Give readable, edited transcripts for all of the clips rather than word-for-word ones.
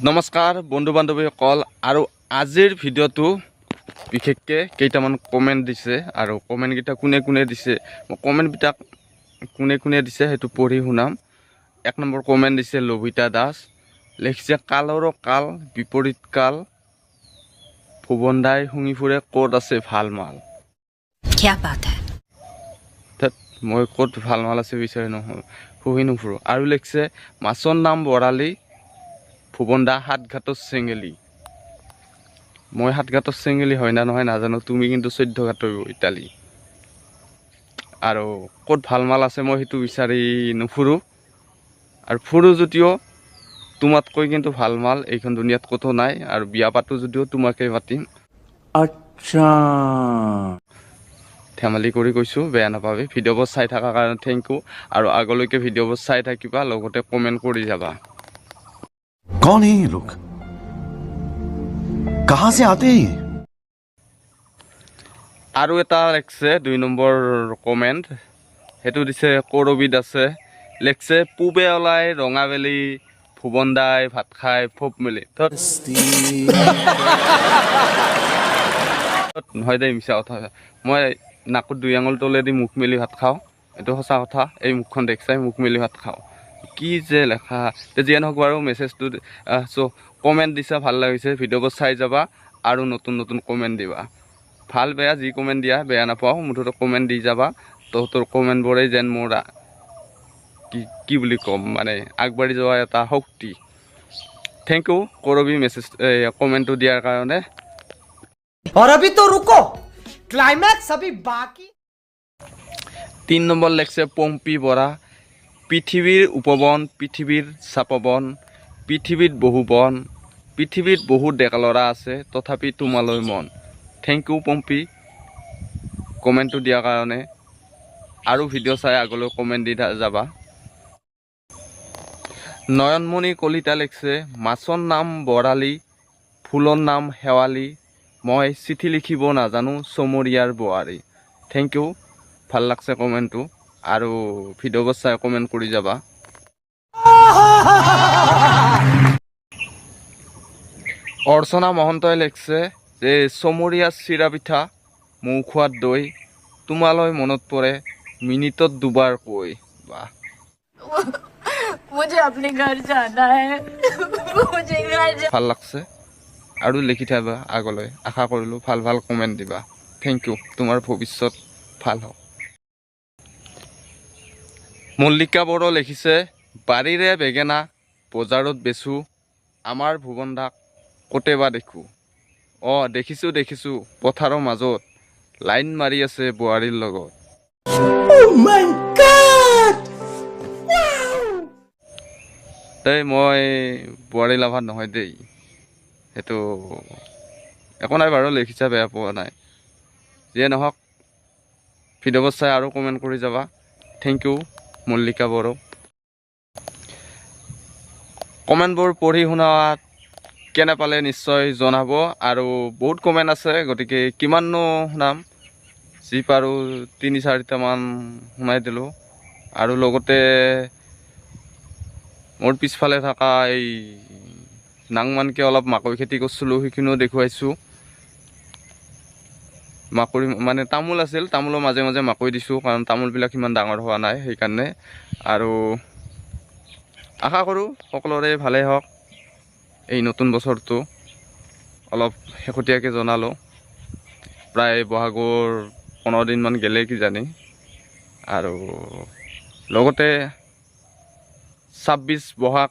নমস্কাৰ বন্ধু বান্ধৱীসকল আৰু আজিৰ ভিডিঅ'টো বিশেষকৈ কেইটামান কমেণ্ট দিছে আৰু কমেণ্টকেইটা কোনে কোনে দিছে মই কমেণ্টবিলাক কোনে কোনে দিছে সেইটো পঢ়ি শুনাম। 1 নম্বৰ কমেণ্ট দিছে লভিতা দাস, লিখিছে কালৰো কাল বিপৰীত কাল, ভুৱন দাই শুঙি ফুৰে ক'ত আছে ভাল মাল। মই ক'ত ভাল মাল আছে বিচাৰি নহয় শুহি নুফুৰোঁ। আৰু লিখিছে মাছৰ নাম বৰালি, ভুৱন দা হাতঘাটৰ চেঙেলি। মই হাতঘাটৰ চেঙেলি হয় না নহয় নাজানো, তুমি কিন্তু 14 ঘাটৰ ইটালী। আৰু ক'ত ভাল মাল আছে মই সেইটো বিচাৰি নুফুৰোঁ, আৰু ফুৰোঁ যদিও তোমাতকৈ কিন্তু ভাল মাল এইখন দুনিয়াত ক'তো নাই। আৰু বিয়া পাতো যদিও তোমাকে মাতিম। আচ্ছা, ধেমালি কৰি কৈছোঁ, বেয়া নাপাবি। ভিডিঅ'বোৰ চাই থকাৰ কাৰণে থেংক ইউ, আৰু আগলৈকে ভিডিঅ'বোৰ চাই থাকিবা, লগতে কমেণ্ট কৰি যাবা। कौन है ये लोग? कहां से आते हैं ये? আৰু এটা লিখছে 2 নম্বৰ কমেণ্ট, সেইটো দিছে কৰবিত আছে, লিখছে পূবে ওলাই ৰঙাবেলি, ভুৱন দাই ভাত খাই ফোপ মেলি। নহয় দেই, মিছা কথা। মই নাকত 2 আঙুল তলেদি মুখ মেলি ভাত খাওঁ, এইটো সঁচা কথা। এই মুখখন দেখিছাই, মুখ মেলি ভাত খাওঁ। কি যে লেখা, যিয়ে নহওক বাৰু মেছেজটো কমেণ্ট দিছা, ভাল লাগিছে। ভিডিঅ'বোৰ চাই যাবা আৰু নতুন নতুন কমেণ্ট দিবা। ভাল বেয়া যি কমেণ্ট দিয়া বেয়া নাপাওঁ, মুঠতে কমেণ্ট দি যাবা। তহঁতৰ কমেণ্টবোৰেই যেন মোৰ কি বুলি ক'ম, মানে আগবাঢ়ি যোৱা এটা শক্তি। থেংক ইউ কৰবি মেছেজ কমেণ্টটো দিয়াৰ কাৰণে। और अभी तो रुको, क्लाइमैक्स अभी बाकी। 3 নম্বৰ লেখছে পম্পী বৰা, পৃথিৱীৰ উপবন, পৃথিৱীৰ চাপবন, পৃথিৱীত বহু বন, পৃথিৱীত বহু ডেকা ল'ৰা আছে, তথাপি তোমালৈ মন। থেংক ইউ পম্পী কমেণ্টটো দিয়াৰ কাৰণে, আৰু ভিডিঅ' চাই আগলৈ কমেণ্ট দি যাবা। নয়নমণি কলিতা লিখছে মাছৰ নাম বৰালি, ফুলৰ নাম শেৱালি, মই চিঠি লিখিব নাজানো চমৰীয়াৰ বোৱাৰী। থেংক ইউ, ভাল লাগছে কমেণ্টটো, আৰু ভিডিঅ'বোৰ চাই কমেণ্ট কৰি যাবা। অৰ্চনা মহন্তই লিখছে যে চমৰীয়া চিৰা পিঠা, মৌ খোৱাত দৈ, তোমালৈ মনত পৰে মিনিটত দুবাৰ কৈ। বাহ, मुझे अपने घर जाना है। मुझे घर ভাল লাগছে, আৰু লিখি থাকিবা আগলৈ। আশা কৰিলোঁ ভাল ভাল কমেণ্ট দিবা। থেংক ইউ, তোমাৰ ভৱিষ্যত ভাল হওক। মল্লিকা বড়ো লিখিছে বাৰীৰে বেঙেনা, বজাৰত বেচোঁ, আমাৰ ভুৱন দাক ক'তে বা দেখোঁ। অঁ দেখিছোঁ পথাৰৰ মাজত লাইন মাৰি আছে বোৱাৰীৰ লগত। দেই মই বোৱাৰী লাভাৰ নহয় দেই, সেইটো একো নাই বাৰু, লিখিছা বেয়া পোৱা নাই। যিয়ে নহওক ভিডিঅ'বোৰ চাই আৰু কমেণ্ট কৰি যাবা। Thank you Mallika Boro. কমেণ্টবোৰ পঢ়ি শুনাত কেনে পালে নিশ্চয় জনাব, আৰু বহুত কমেণ্ট আছে, গতিকে কিমাননো শুনাম, যি পাৰোঁ 3-4টামান শুনাই দিলোঁ। আৰু লগতে মোৰ পিছফালে থকা এই নাংমানকৈ অলপ মাকৈ খেতি কৰিছিলোঁ, সেইখিনিও দেখুৱাইছোঁ। মাকৈ মানে তামোল আছিল, তামোলৰ মাজে মাজে মাকৈ দিছোঁ, কাৰণ তামোলবিলাক ইমান ডাঙৰ হোৱা নাই সেইকাৰণে। আৰু আশা কৰোঁ সকলোৰে ভালেই হওক। এই নতুন বছৰটো অলপ শেহতীয়াকৈ জনালোঁ, প্ৰায় বহাগৰ 15 দিনমান গেলে কিজানি। আৰু লগতে 26 বহাগ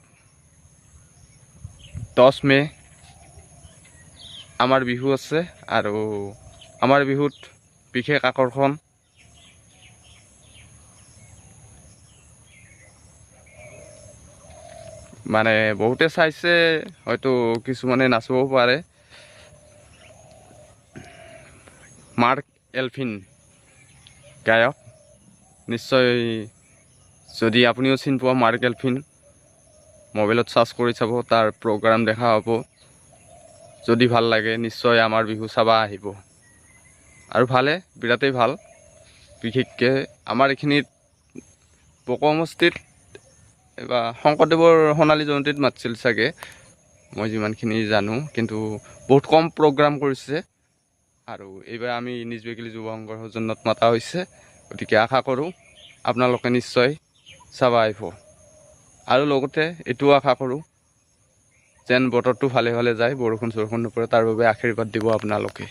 10 মে' আমাৰ বিহু আছে, আৰু আমাৰ বিহুত বিশেষ আকৰ্ষণ মানে বহুতে চাইছে, হয়তো কিছুমানে নাচিবও পাৰে। মাৰ্ক এলফিন গায়ক, নিশ্চয় যদি আপুনিও চিনি পোৱা মাৰ্ক এলফিন, মোবাইলত চাৰ্চ কৰি চাব, তাৰ প্ৰগ্ৰাম দেখা হ'ব। যদি ভাল লাগে নিশ্চয় আমাৰ বিহু চাবা আহিব। আৰু ভালে, বিৰাটেই ভাল। বিশেষকৈ আমাৰ এইখিনিত বক সমষ্টিত বা শংকৰদেৱৰ সোণালী জয়ন্তীত মাতিছিল চাগে, মই যিমানখিনি জানো, কিন্তু বহুত কম প্ৰগ্ৰাম কৰিছে আৰু এইবাৰ আমি নিজ বেকিলি যুৱ সংঘৰ সৌজন্যত মতা হৈছে। গতিকে আশা কৰোঁ আপোনালোকে নিশ্চয় চাব আহিব আৰু লগতে এইটোও আশা কৰোঁ যেন বতৰটো ভালে ভালে যায়, বৰষুণ চৰষুণ নপৰে, তাৰ বাবে আশীৰ্বাদ দিব আপোনালোকে।